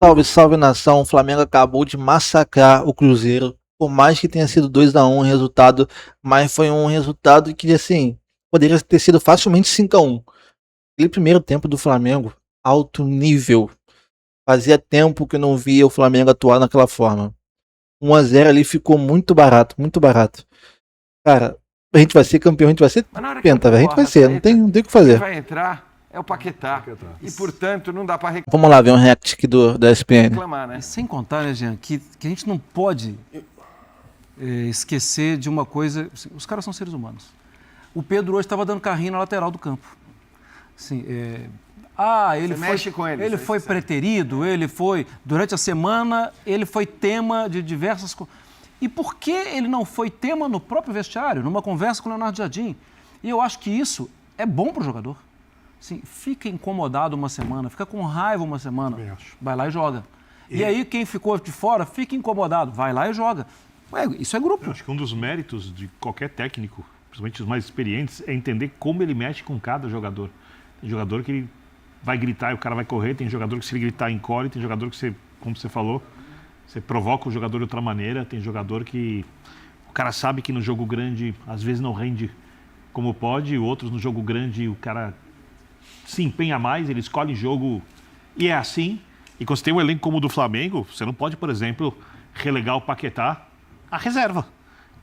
Salve, salve nação. O Flamengo acabou de massacrar o Cruzeiro. Por mais que tenha sido 2-1 o resultado, mas foi um resultado que, assim, poderia ter sido facilmente 5-1. Aquele primeiro tempo do Flamengo, alto nível. Fazia tempo que eu não via o Flamengo atuar naquela forma. 1-0 ali ficou muito barato, muito barato. Cara, a gente vai ser campeão, a gente vai ser Mas na hora que penta, velho. A gente vai ser, não tem o que quem fazer. vai entrar é o Paquetá. E, portanto, não dá para Vamos lá ver um react aqui da ESPN. reclamar, né? E sem contar, né, Jean, que a gente não pode esquecer de uma coisa. Os caras são seres humanos. O Pedro hoje estava dando carrinho na lateral do campo. Assim, mexe com ele, ele você foi sabe. preterido, ele foi. Durante a semana, ele foi tema de diversas coisas. E por que ele não foi tema no próprio vestiário, numa conversa com o Leonardo Jardim? E eu acho que isso é bom para o jogador. Assim, fica incomodado uma semana, fica com raiva uma semana, vai lá e joga. E aí quem ficou de fora fica incomodado, vai lá e joga. Ué, isso é grupo. Eu acho que um dos méritos de qualquer técnico, principalmente os mais experientes, é entender como ele mexe com cada jogador. Tem jogador que ele vai gritar e o cara vai correr, tem jogador que se ele gritar encolhe, tem jogador que você, como você falou, você provoca o jogador de outra maneira, tem jogador que o cara sabe que no jogo grande às vezes não rende como pode, outros no jogo grande o cara se empenha mais, ele escolhe jogo e é assim. E quando você tem um elenco como o do Flamengo, você não pode, por exemplo, relegar o Paquetá à reserva.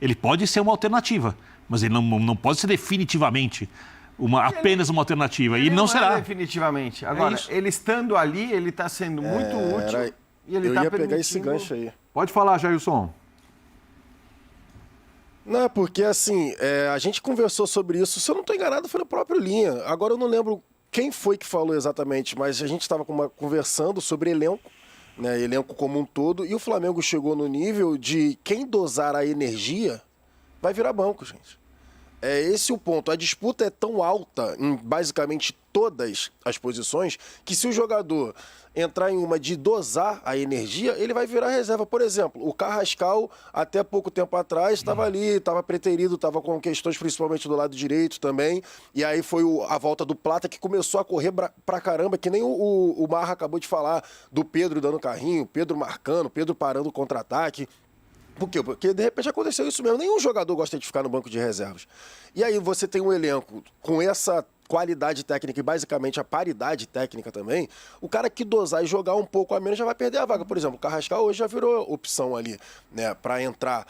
Ele pode ser uma alternativa, mas ele não pode ser definitivamente apenas uma alternativa. E não será. Definitivamente. Agora, ele estando ali, ele está sendo muito útil. E ele eu tá ia pegar permitindo... esse gancho aí. Pode falar, Jailson. Não, porque assim, a gente conversou sobre isso, se eu não estou enganado, foi no próprio Linha. Agora eu não lembro quem foi que falou exatamente, mas a gente estava conversando sobre elenco, né, elenco como um todo, e o Flamengo chegou no nível de quem dosar a energia vai virar banco, gente. É esse o ponto. A disputa é tão alta em basicamente todas as posições que se o jogador entrar em uma de dosar a energia, ele vai virar reserva. Por exemplo, o Carrascal, até pouco tempo atrás, estava ali, estava preterido, estava com questões principalmente do lado direito também. E aí foi a volta do Plata que começou a correr pra caramba, que nem o Marra acabou de falar, do Pedro dando carrinho, Pedro marcando, Pedro parando o contra-ataque. Por quê? Porque de repente aconteceu isso mesmo. Nenhum jogador gosta de ficar no banco de reservas. E aí você tem um elenco com essa qualidade técnica e basicamente a paridade técnica também. O cara que dosar e jogar um pouco a menos já vai perder a vaga. Por exemplo, o Carrascal hoje já virou opção ali, né, para entrar.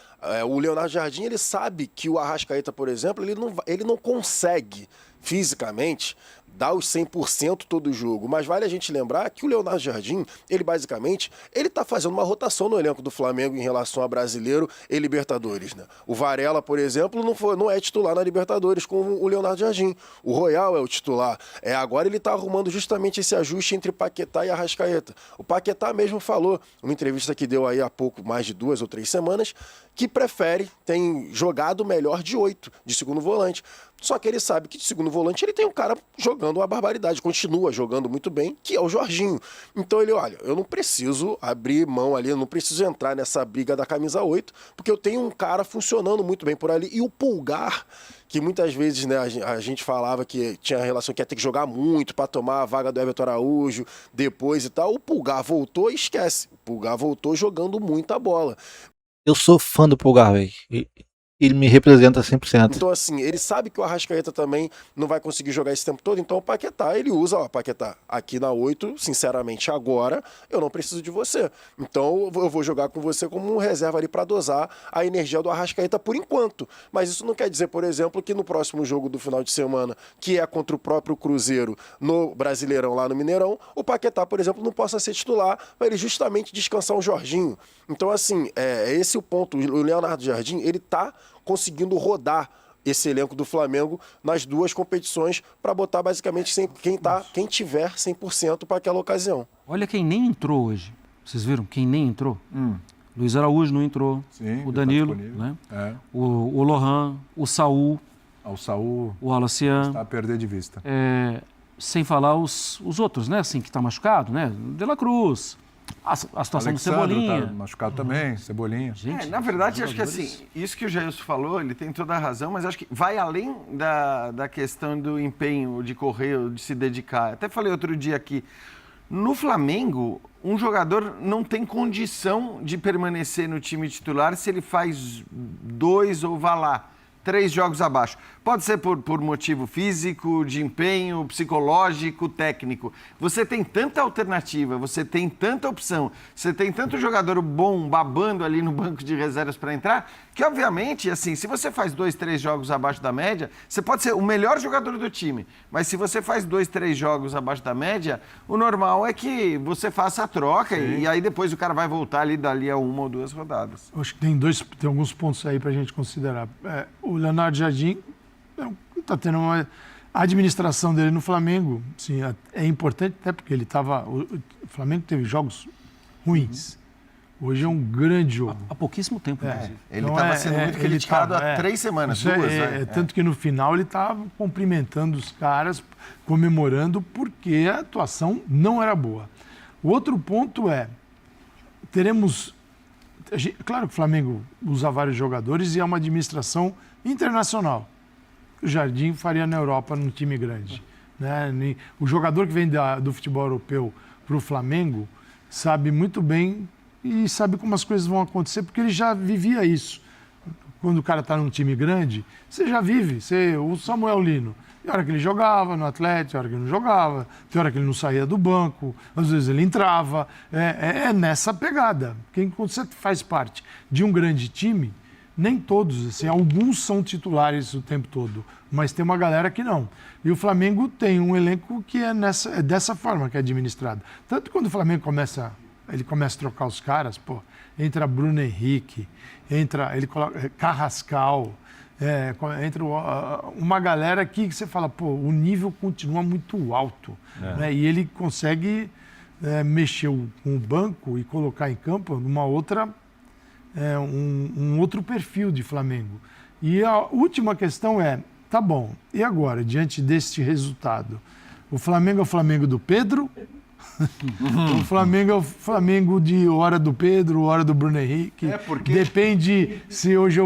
O Leonardo Jardim, ele sabe que o Arrascaeta, por exemplo, ele não consegue fisicamente dá os 100% todo jogo, mas vale a gente lembrar que o Leonardo Jardim, ele basicamente, ele tá fazendo uma rotação no elenco do Flamengo em relação a Brasileiro e Libertadores, né? O Varela, por exemplo, não é titular na Libertadores com o Leonardo Jardim. O Royal é o titular. Agora ele tá arrumando justamente esse ajuste entre Paquetá e Arrascaeta. O Paquetá mesmo falou, uma entrevista que deu aí há pouco, mais de 2 ou 3 semanas, que tem jogado melhor de 8, de segundo volante. Só que ele sabe que de segundo volante ele tem um cara jogando uma barbaridade, continua jogando muito bem, que é o Jorginho. Então ele, olha, eu não preciso abrir mão ali, eu não preciso entrar nessa briga da camisa 8, porque eu tenho um cara funcionando muito bem por ali. E o Pulgar, que muitas vezes, né, a gente falava que tinha relação que ia ter que jogar muito para tomar a vaga do Everton Araújo depois e tal, o Pulgar voltou e esquece. O Pulgar voltou jogando muita bola. Eu sou fã do Pulgar, velho. Ele me representa 100%. Então, assim, ele sabe que o Arrascaeta também não vai conseguir jogar esse tempo todo, então o Paquetá, ele usa, ó, Paquetá, aqui na 8, sinceramente, agora, eu não preciso de você. Então, eu vou jogar com você como um reserva ali para dosar a energia do Arrascaeta por enquanto. Mas isso não quer dizer, por exemplo, que no próximo jogo do final de semana, que é contra o próprio Cruzeiro no Brasileirão, lá no Mineirão, o Paquetá, por exemplo, não possa ser titular para ele justamente descansar o Jorginho. Então, assim, é esse o ponto. O Leonardo Jardim, ele tá conseguindo rodar esse elenco do Flamengo nas duas competições para botar basicamente quem tiver 100% para aquela ocasião. Olha quem nem entrou hoje. Vocês viram? Quem nem entrou? Luiz Araújo não entrou. Sim, o Danilo, tá né? O Lohan, o Saul. O Saul o Alacian. está a perder de vista. Sem falar os outros, né? Assim, que está machucado, né? De La Cruz. A situação do Cebolinha. Tá machucado também, Cebolinha. Gente, na verdade, acho que assim, isso que o Jailson falou, ele tem toda a razão, mas acho que vai além da questão do empenho de correr, de se dedicar. Até falei outro dia aqui, no Flamengo, um jogador não tem condição de permanecer no time titular se ele faz 2 ou vá lá, 3 jogos abaixo. Pode ser por motivo físico, de empenho, psicológico, técnico. Você tem tanta alternativa, você tem tanta opção, você tem tanto jogador bom babando ali no banco de reservas para entrar, que obviamente, assim, se você faz 2, 3 jogos abaixo da média, você pode ser o melhor jogador do time. Mas se você faz 2, 3 jogos abaixo da média, o normal é que você faça a troca e aí depois o cara vai voltar ali dali a 1 ou 2 rodadas. Eu acho que tem alguns pontos aí para a gente considerar. O Leonardo Jardim está tendo uma a administração dele no Flamengo, sim, é importante até porque o Flamengo teve jogos ruins. Hoje é um grande jogo. Há pouquíssimo tempo, inclusive. Ele estava sendo muito criticado há 3 semanas, 2. Tanto que no final ele estava cumprimentando os caras, comemorando, porque a atuação não era boa. O outro ponto claro que o Flamengo usa vários jogadores e é uma administração internacional. O Jardim faria na Europa num time grande. Né? O jogador que vem do futebol europeu para o Flamengo sabe muito bem e sabe como as coisas vão acontecer, porque ele já vivia isso. Quando o cara está num time grande, você já vive. O Samuel Lino, tem hora que ele jogava no Atlético, tem hora que ele não jogava, tem hora que ele não saía do banco, às vezes ele entrava. É nessa pegada. Porque quando você faz parte de um grande time, nem todos, assim, alguns são titulares o tempo todo, mas tem uma galera que não. E o Flamengo tem um elenco que é dessa forma que é administrado. Tanto que quando o Flamengo começa a trocar os caras, entra Bruno Henrique, ele coloca Carrascal, entra uma galera que você fala, o nível continua muito alto. Né? E ele consegue mexer com o banco e colocar em campo numa outra... um outro perfil de Flamengo. E a última questão tá bom, e agora, diante deste resultado? O Flamengo é o Flamengo do Pedro? O Flamengo é o Flamengo de hora do Pedro, hora do Bruno Henrique? Depende se hoje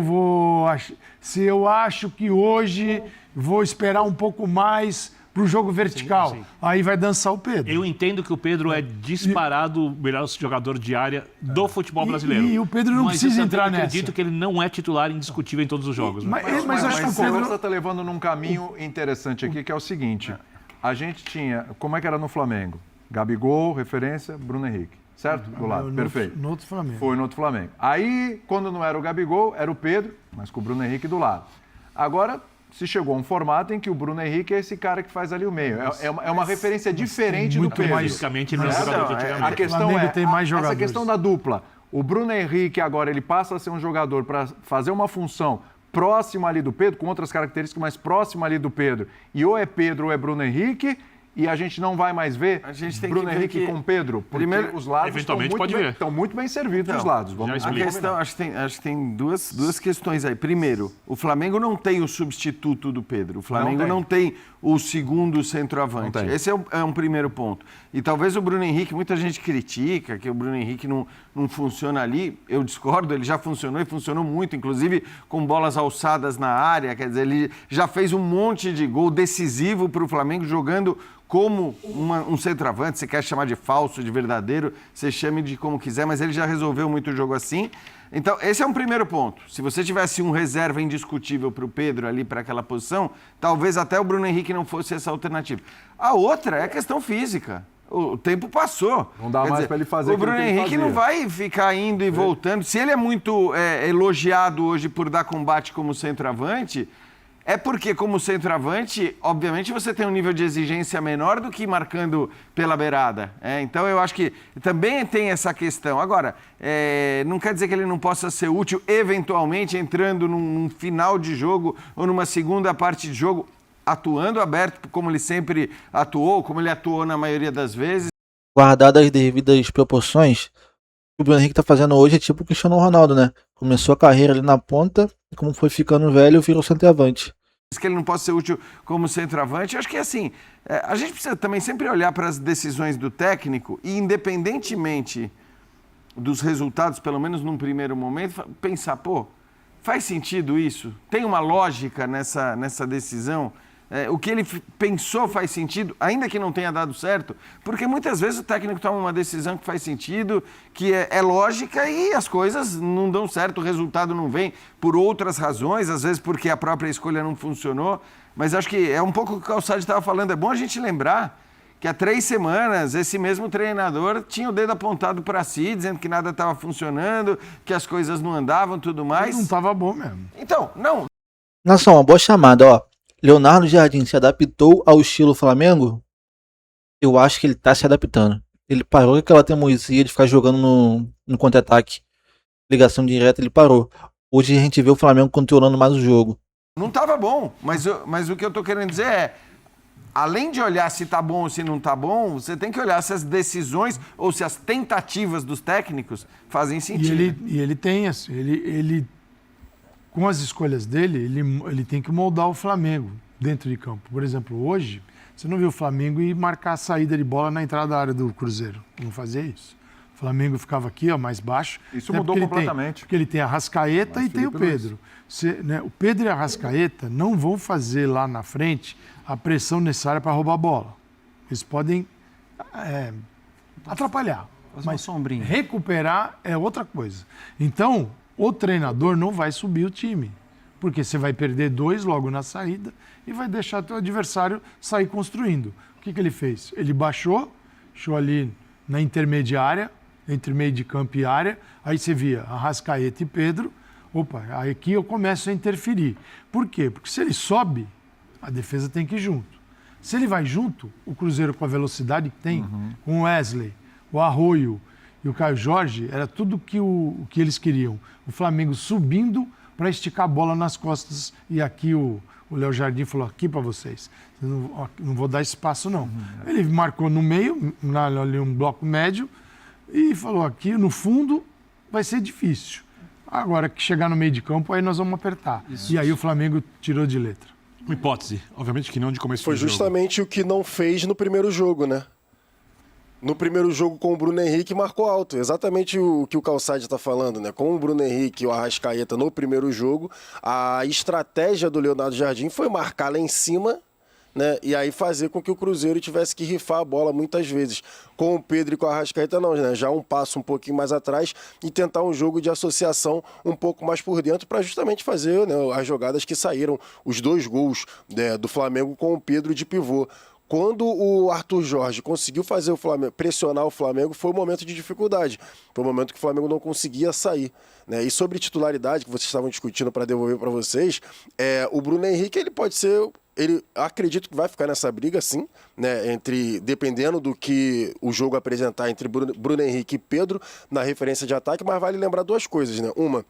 se eu acho que hoje vou esperar um pouco mais para o jogo vertical. Sim. Aí vai dançar o Pedro. Eu entendo que o Pedro é disparado o melhor jogador de área do futebol brasileiro. E o Pedro não precisa entrar nessa. Eu acredito que ele não é titular indiscutível em todos os jogos. Mas acho que a conversa está levando num caminho interessante aqui, que é o seguinte. A gente tinha... Como é que era no Flamengo? Gabigol, referência, Bruno Henrique. Certo? Do lado. Perfeito. No outro Flamengo. Foi no outro Flamengo. Aí, quando não era o Gabigol, era o Pedro, mas com o Bruno Henrique do lado. Agora... se chegou a um formato em que o Bruno Henrique é esse cara que faz ali o meio. É uma referência diferente do Pedro. Fisicamente, ele não é jogador de antigamente. A questão tem mais jogadores. Essa questão da dupla. O Bruno Henrique agora ele passa a ser um jogador para fazer uma função próxima ali do Pedro, com outras características, mas próxima ali do Pedro. E ou é Pedro ou é Bruno Henrique. E a gente não vai mais ver Bruno Henrique com Pedro, porque os lados estão muito bem servidos, os lados. A questão, acho que tem duas questões aí. Primeiro, o Flamengo não tem o substituto do Pedro. O Flamengo não tem o segundo centroavante. Esse é um primeiro ponto. E talvez o Bruno Henrique, muita gente critica que o Bruno Henrique não funciona ali. Eu discordo, ele já funcionou e funcionou muito, inclusive com bolas alçadas na área. Quer dizer, ele já fez um monte de gol decisivo para o Flamengo jogando como um centroavante. Você quer chamar de falso, de verdadeiro, você chame de como quiser, mas ele já resolveu muito o jogo assim. Então, esse é um primeiro ponto. Se você tivesse um reserva indiscutível para o Pedro ali, para aquela posição, talvez até o Bruno Henrique não fosse essa alternativa. A outra é a questão física. O tempo passou. Não dá mais para ele fazer o Bruno Henrique não vai ficar indo e voltando. Se ele é muito elogiado hoje por dar combate como centroavante, é porque, como centroavante, obviamente você tem um nível de exigência menor do que marcando pela beirada. Então, eu acho que também tem essa questão. Agora, não quer dizer que ele não possa ser útil, eventualmente, entrando num final de jogo ou numa segunda parte de jogo, atuando aberto, como ele sempre atuou, como ele atuou na maioria das vezes. Guardadas as devidas proporções, o Bruno Henrique tá fazendo hoje é tipo o Cristiano Ronaldo, né? Começou a carreira ali na ponta, e como foi ficando velho, virou centroavante. Que ele não possa ser útil como centroavante, eu acho que assim, a gente precisa também sempre olhar para as decisões do técnico e, independentemente dos resultados, pelo menos num primeiro momento, pensar, faz sentido isso? Tem uma lógica nessa decisão? O que ele pensou faz sentido, ainda que não tenha dado certo, porque muitas vezes o técnico toma uma decisão que faz sentido, que é lógica e as coisas não dão certo, o resultado não vem por outras razões, às vezes porque a própria escolha não funcionou. Mas acho que é um pouco o que o Calçade estava falando, é bom a gente lembrar que há 3 semanas esse mesmo treinador tinha o dedo apontado para si, dizendo que nada estava funcionando, que as coisas não andavam e tudo mais. Não estava bom mesmo. Então, não. Nação, uma boa chamada, ó. Leonardo Jardim se adaptou ao estilo Flamengo? Eu acho que ele tá se adaptando. Ele parou com aquela teimosia de ficar jogando no contra-ataque. Ligação direta, ele parou. Hoje a gente vê o Flamengo controlando mais o jogo. Não estava bom, mas o que eu tô querendo dizer é, além de olhar se tá bom ou se não tá bom, você tem que olhar se as decisões ou se as tentativas dos técnicos fazem sentido. E ele tem, assim, ele com as escolhas dele, ele tem que moldar o Flamengo dentro de campo. Por exemplo, hoje, você não viu o Flamengo ir marcar a saída de bola na entrada da área do Cruzeiro. Não fazia isso. O Flamengo ficava aqui, ó, mais baixo. Isso mudou completamente. Porque ele tem a Arrascaeta e tem o Pedro. O Pedro e a Arrascaeta não vão fazer lá na frente a pressão necessária para roubar a bola. Eles podem atrapalhar. Mas recuperar é outra coisa. Então, o treinador não vai subir o time, porque você vai perder 2 logo na saída e vai deixar teu adversário sair construindo. O que ele fez? Ele baixou ali na intermediária, entre meio de campo e área, aí você via Arrascaeta e Pedro, aqui eu começo a interferir. Por quê? Porque se ele sobe, a defesa tem que ir junto. Se ele vai junto, o Cruzeiro com a velocidade que tem, com o Wesley, o Arroio e o Caio Jorge, era tudo o que eles queriam. O Flamengo subindo para esticar a bola nas costas. E aqui o Léo Jardim falou, aqui para vocês. Não vou dar espaço, não. Ele marcou no meio, ali um bloco médio, e falou, aqui no fundo vai ser difícil. Agora que chegar no meio de campo, aí nós vamos apertar. E aí o Flamengo tirou de letra. Uma hipótese, obviamente que não de começo Foi de jogo. justamente o que não fez no primeiro jogo, né? No primeiro jogo com o Bruno Henrique marcou alto, exatamente o que o Calçade está falando, né? Com o Bruno Henrique e o Arrascaeta no primeiro jogo, a estratégia do Leonardo Jardim foi marcar lá em cima, né? E aí fazer com que o Cruzeiro tivesse que rifar a bola muitas vezes. Com o Pedro e com o Arrascaeta não, né? Já um passo um pouquinho mais atrás e tentar um jogo de associação um pouco mais por dentro para justamente fazer, né, as jogadas que saíram, os 2 gols, né, do Flamengo com o Pedro de pivô. Quando o Arthur Jorge conseguiu fazer o Flamengo, pressionar o Flamengo, foi um momento de dificuldade. Foi um momento que o Flamengo não conseguia sair, né? E sobre titularidade, que vocês estavam discutindo para devolver para vocês, o Bruno Henrique, ele pode ser... Ele acredito que vai ficar nessa briga, sim, né? Dependendo do que o jogo apresentar entre Bruno Henrique e Pedro na referência de ataque, mas vale lembrar 2 coisas, né? Uma,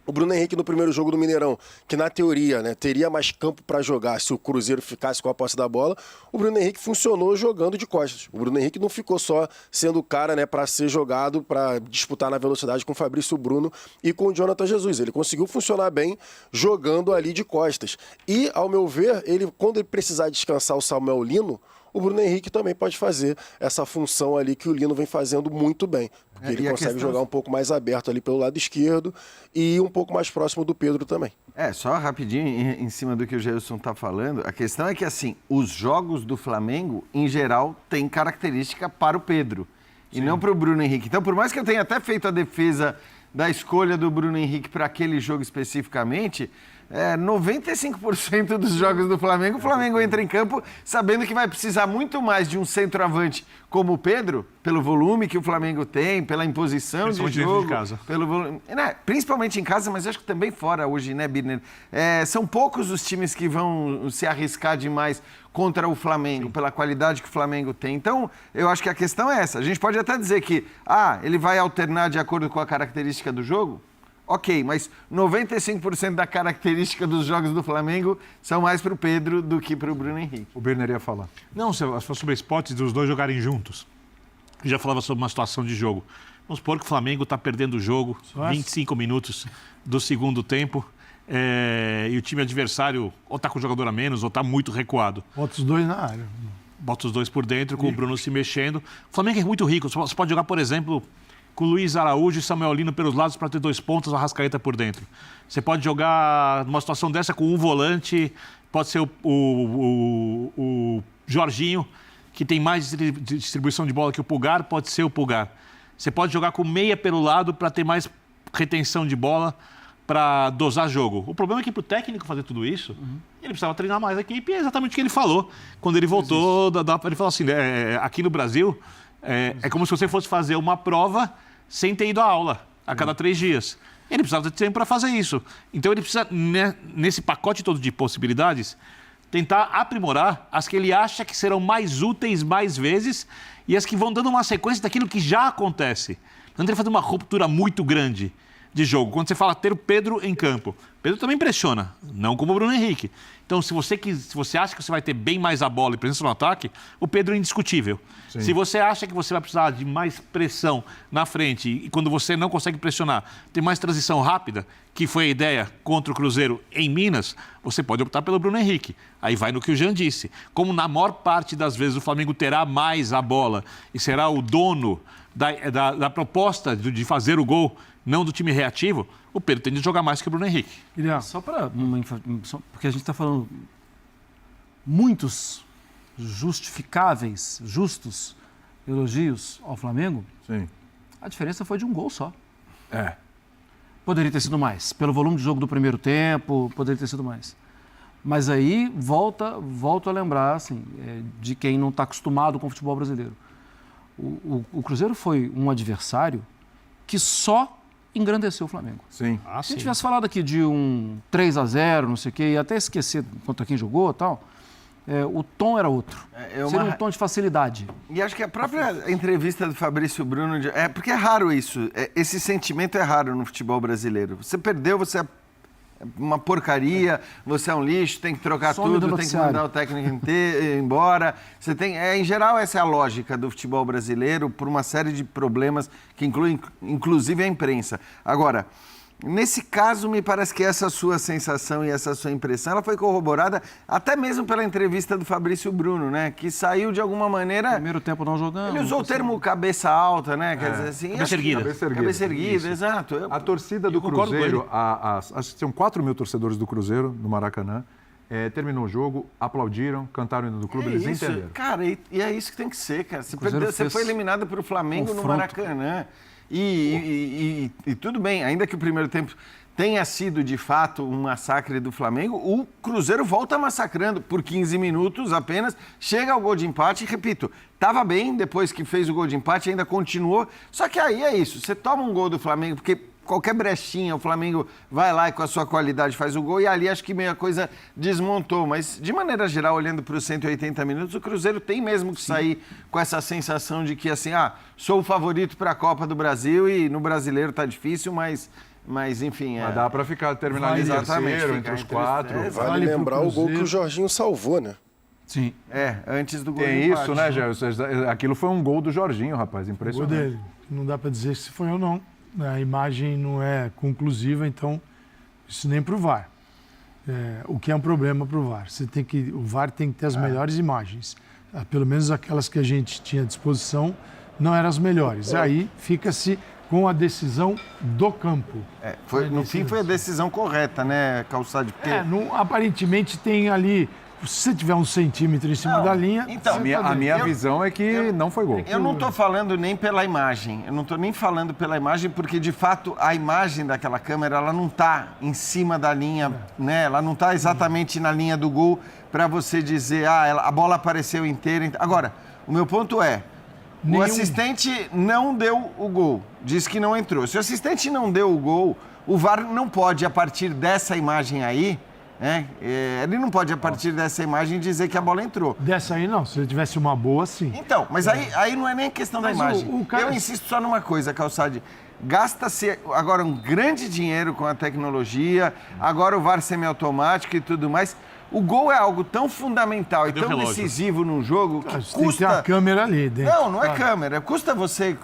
o Bruno Henrique no primeiro jogo do Mineirão, que na teoria, né, teria mais campo para jogar se o Cruzeiro ficasse com a posse da bola, o Bruno Henrique funcionou jogando de costas. O Bruno Henrique não ficou só sendo o cara, né, para ser jogado, para disputar na velocidade com o Fabrício Bruno e com o Jonathan Jesus. Ele conseguiu funcionar bem jogando ali de costas. E, ao meu ver, quando ele precisar descansar o Samuel Lino, o Bruno Henrique também pode fazer essa função ali que o Lino vem fazendo muito bem. Porque ele consegue jogar um pouco mais aberto ali pelo lado esquerdo e um pouco mais próximo do Pedro também. Só rapidinho em cima do que o Gelson está falando, a questão é que, assim, os jogos do Flamengo, em geral, têm característica para o Pedro e não para o Bruno Henrique. Então, por mais que eu tenha até feito a defesa da escolha do Bruno Henrique para aquele jogo especificamente, 95% dos jogos do Flamengo, o Flamengo entra em campo sabendo que vai precisar muito mais de um centroavante como o Pedro, pelo volume que o Flamengo tem, pela imposição de jogo, de casa. Pelo volume, principalmente em casa, mas acho que também fora hoje, né, Birner? São poucos os times que vão se arriscar demais contra o Flamengo, pela qualidade que o Flamengo tem. Então, eu acho que a questão é essa. A gente pode até dizer que, ele vai alternar de acordo com a característica do jogo. Ok, mas 95% da característica dos jogos do Flamengo são mais para o Pedro do que para o Bruno Henrique. O Birner ia falar. Não, você falou sobre a hipótese dos 2 jogarem juntos. Eu já falava sobre uma situação de jogo. Vamos supor que o Flamengo está perdendo o jogo, 25 minutos do segundo tempo, e o time adversário ou está com o jogador a menos ou está muito recuado. Bota os 2 na área. Bota os 2 por dentro, com o Bruno se mexendo. O Flamengo é muito rico. Você pode jogar, por exemplo, com Luiz Araújo e Samuel Lino pelos lados para ter 2 pontas, a Arrascaeta por dentro. Você pode jogar numa situação dessa com um volante, pode ser o Jorginho, que tem mais distribuição de bola que o Pulgar, pode ser o Pulgar. Você pode jogar com meia pelo lado para ter mais retenção de bola, para dosar jogo. O problema é que para o técnico fazer tudo isso, ele precisava treinar mais a equipe, e é exatamente o que ele falou. Quando ele voltou, ele falou assim, aqui no Brasil, é como se você fosse fazer uma prova sem ter ido à aula, a cada 3 dias. Ele precisava de tempo para fazer isso. Então ele precisa, nesse pacote todo de possibilidades, tentar aprimorar as que ele acha que serão mais úteis mais vezes e as que vão dando uma sequência daquilo que já acontece. Não tem que fazer uma ruptura muito grande de jogo. Quando você fala ter o Pedro em campo, Pedro também pressiona, não como o Bruno Henrique. Então, se você acha que você vai ter bem mais a bola e presença no ataque, o Pedro é indiscutível. Sim. Se você acha que você vai precisar de mais pressão na frente e quando você não consegue pressionar, tem mais transição rápida, que foi a ideia contra o Cruzeiro em Minas, você pode optar pelo Bruno Henrique. Aí vai no que o Jean disse. Como na maior parte das vezes o Flamengo terá mais a bola e será o dono da proposta de fazer o gol, não do time reativo, o Pedro tende a jogar mais que o Bruno Henrique. Só para... Porque a gente está falando muitos justificáveis, justos elogios ao Flamengo. Sim. A diferença foi de um gol só. É. Poderia ter sido mais. Pelo volume de jogo do primeiro tempo, poderia ter sido mais. Mas aí, volto a lembrar, assim, de quem não está acostumado com o futebol brasileiro. O Cruzeiro foi um adversário que só engrandeceu o Flamengo. Sim. Se a gente tivesse falado aqui de um 3-0, não sei o quê, e até esquecer contra quem jogou e tal, o tom era outro. Seria um tom de facilidade. E acho que a própria entrevista do Fabrício Bruno... porque é raro isso. Esse sentimento é raro no futebol brasileiro. Você perdeu, você é uma porcaria, você é um lixo, tem que trocar tudo, tem que mandar o técnico embora. Você tem, em geral, essa é a lógica do futebol brasileiro por uma série de problemas que incluem, inclusive, a imprensa. Agora, nesse caso, me parece que essa sua sensação e essa sua impressão, ela foi corroborada até mesmo pela entrevista do Fabrício Bruno, né? Que saiu de alguma maneira... Primeiro tempo não jogando. Ele usou o termo cabeça alta, né? Quer dizer assim... Cabeça erguida. Cabeça erguida, exato. A torcida do Cruzeiro, acho que tinham 4 mil torcedores do Cruzeiro no Maracanã. Terminou o jogo, aplaudiram, cantaram o hino do clube, eles entenderam. Cara, e é isso que tem que ser, cara. Você foi eliminado pelo Flamengo no Maracanã. E tudo bem, ainda que o primeiro tempo tenha sido, de fato, um massacre do Flamengo, o Cruzeiro volta massacrando por 15 minutos apenas, chega ao gol de empate e, repito, estava bem depois que fez o gol de empate, ainda continuou, só que aí é isso, você toma um gol do Flamengo, porque qualquer brechinha, o Flamengo vai lá e com a sua qualidade faz o gol, e ali acho que meio a coisa desmontou. Mas, de maneira geral, olhando para os 180 minutos, o Cruzeiro tem mesmo que sair com essa sensação de que, assim, sou o favorito para a Copa do Brasil e no Brasileiro tá difícil, mas enfim... Mas dá para terminar ali terceiro, entre os 4. Vale lembrar o gol que o Jorginho salvou, né? Sim. Antes do gol Tem de empate, isso, né, Gé? Aquilo foi um gol do Jorginho, rapaz, impressionante. O gol dele. Não dá para dizer se foi ou não. A imagem não é conclusiva, então isso nem para o VAR. O que é um problema para o VAR. O VAR tem que ter as melhores imagens. Pelo menos aquelas que a gente tinha à disposição não eram as melhores. Aí fica-se com a decisão do campo. No fim foi a decisão correta, né, Calçade? Porque... Aparentemente tem ali... Se você tiver 1 centímetro em cima da linha... Então, a minha visão é que não foi gol. Eu não estou falando nem pela imagem. Eu não estou nem falando pela imagem, porque, de fato, a imagem daquela câmera, ela não está em cima da linha, né? Ela não está exatamente na linha do gol para você dizer, a bola apareceu inteira. Agora, o meu ponto é, o assistente não deu o gol, disse que não entrou. Se o assistente não deu o gol, o VAR não pode, a partir dessa imagem aí, ele não pode, a partir dessa imagem, dizer que a bola entrou. Dessa aí não, se ele tivesse uma boa, sim. Então, mas aí não é nem questão da imagem. Eu insisto só numa coisa, Calçade. Gasta-se agora um grande dinheiro com a tecnologia, agora o VAR semiautomático e tudo mais. O gol é algo tão fundamental e tão decisivo num jogo que custa... Tem que ter a câmera ali dentro. Não é câmera. Custa você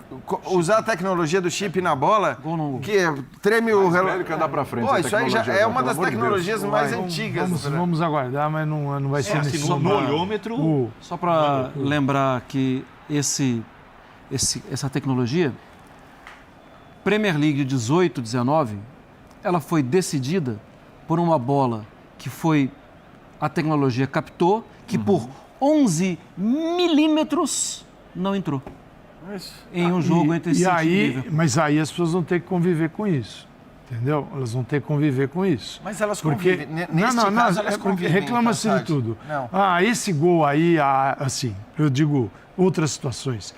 usar a tecnologia do chip na bola, que treme o relógio. Que andar pra frente. Isso aí já é uma das tecnologias mais antigas. Vamos aguardar, mas não vai ser nesse no olhômetro. Só para lembrar que essa tecnologia Premier League de 18-19, ela foi decidida por uma bola que a tecnologia captou, que por 11 milímetros não entrou. Em um jogo entre City e Liverpool. Mas aí as pessoas vão ter que conviver com isso. Entendeu? Elas vão ter que conviver com isso. Mas elas porque convivem. Neste caso, elas convivem. Reclama-se de tudo. Não. Esse gol aí, assim, eu digo outras situações.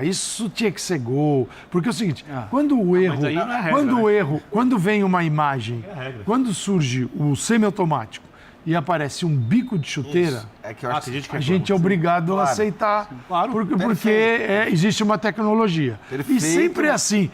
Isso tinha que ser gol. Porque é o seguinte, quando o erro, mas aí não é regra, quando vem uma imagem, quando surge o semiautomático e aparece um bico de chuteira, É que eu acho a gente é obrigado a aceitar, porque existe uma tecnologia. Perfeito. E sempre é assim.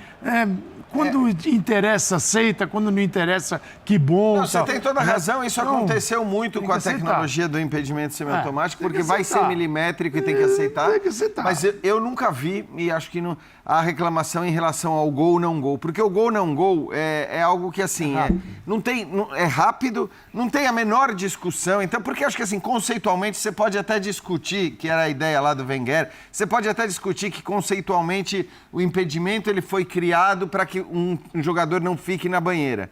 Quando interessa, aceita. Quando não interessa, que bom. Não, você tem toda a razão. Isso aconteceu muito com a tecnologia do impedimento semiautomático, porque vai ser milimétrico e tem que aceitar. Tem que aceitar. Mas eu nunca vi, e acho que a reclamação em relação ao gol não gol. Porque o gol não gol é algo que, assim, é rápido, não tem a menor discussão. Então, porque acho que, assim, conceitualmente, você pode até discutir, que era a ideia lá do Wenger, você pode até discutir que, conceitualmente, o impedimento ele foi criado para que um jogador não fique na banheira.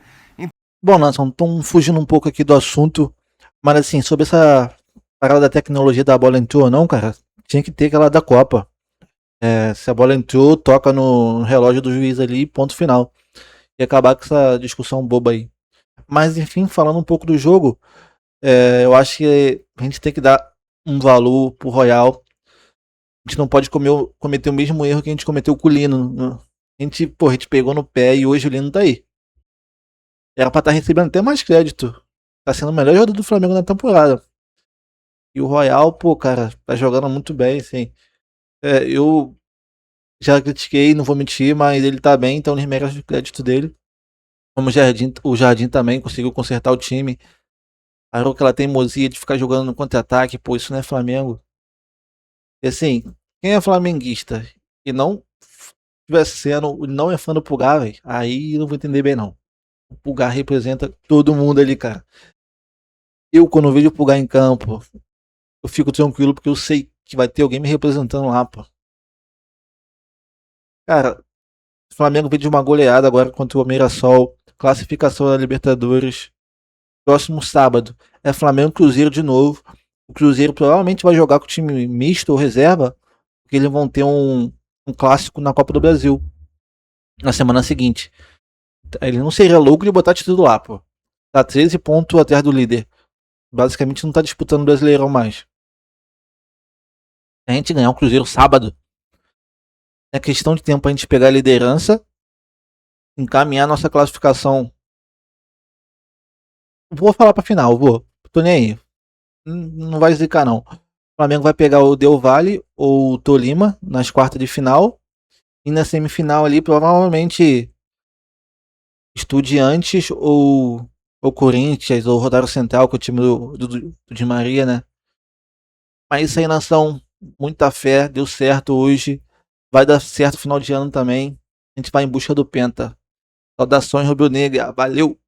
Bom, Nelson, estão fugindo um pouco aqui do assunto, mas assim, sobre essa parada da tecnologia da bola entrou ou não, cara, tinha que ter aquela da Copa. Se a bola entrou, toca no relógio do juiz ali, ponto final. E acabar com essa discussão boba aí. Mas enfim, falando um pouco do jogo, eu acho que a gente tem que dar um valor pro Royal. A gente não pode cometer o mesmo erro que a gente cometeu com o Lino. A gente pegou no pé e hoje o Lino tá aí. Era pra estar recebendo até mais crédito. Tá sendo o melhor jogador do Flamengo na temporada. E o Royal, cara, tá jogando muito bem, assim. Eu já critiquei, não vou mentir, mas ele tá bem, então ele merece o crédito dele. Como o Jardim também conseguiu consertar o time. Parou aquela teimosia de ficar jogando no contra-ataque, isso não é Flamengo. E assim, quem é flamenguista e não não é fã do Pulgar, véio, aí eu não vou entender bem não. O Pulgar representa todo mundo ali, cara. Eu, quando vejo o Pulgar em campo, eu fico tranquilo porque eu sei que vai ter alguém me representando lá, pô. Cara, o Flamengo veio de uma goleada agora contra o Mirassol, classificação da Libertadores. Próximo sábado é Flamengo e Cruzeiro de novo. O Cruzeiro provavelmente vai jogar com o time misto ou reserva, porque eles vão ter um clássico na Copa do Brasil na semana seguinte. Ele não seria louco de botar titular, pô. Tá 13 pontos atrás do líder. Basicamente não tá disputando o Brasileirão mais. Se a gente ganhar o Cruzeiro sábado, é questão de tempo a gente pegar a liderança, encaminhar nossa classificação. Vou falar pra final, tô nem aí. Não vai zicar não. O Flamengo vai pegar o Del Valle ou o Tolima nas quartas de final. E na semifinal ali, provavelmente Estudiantes ou Corinthians ou Rosário Central, com o time do Di Maria, né? Mas isso aí, nação, muita fé, deu certo hoje. Vai dar certo no final de ano também. A gente vai em busca do Penta. Saudações rubro-negra, valeu!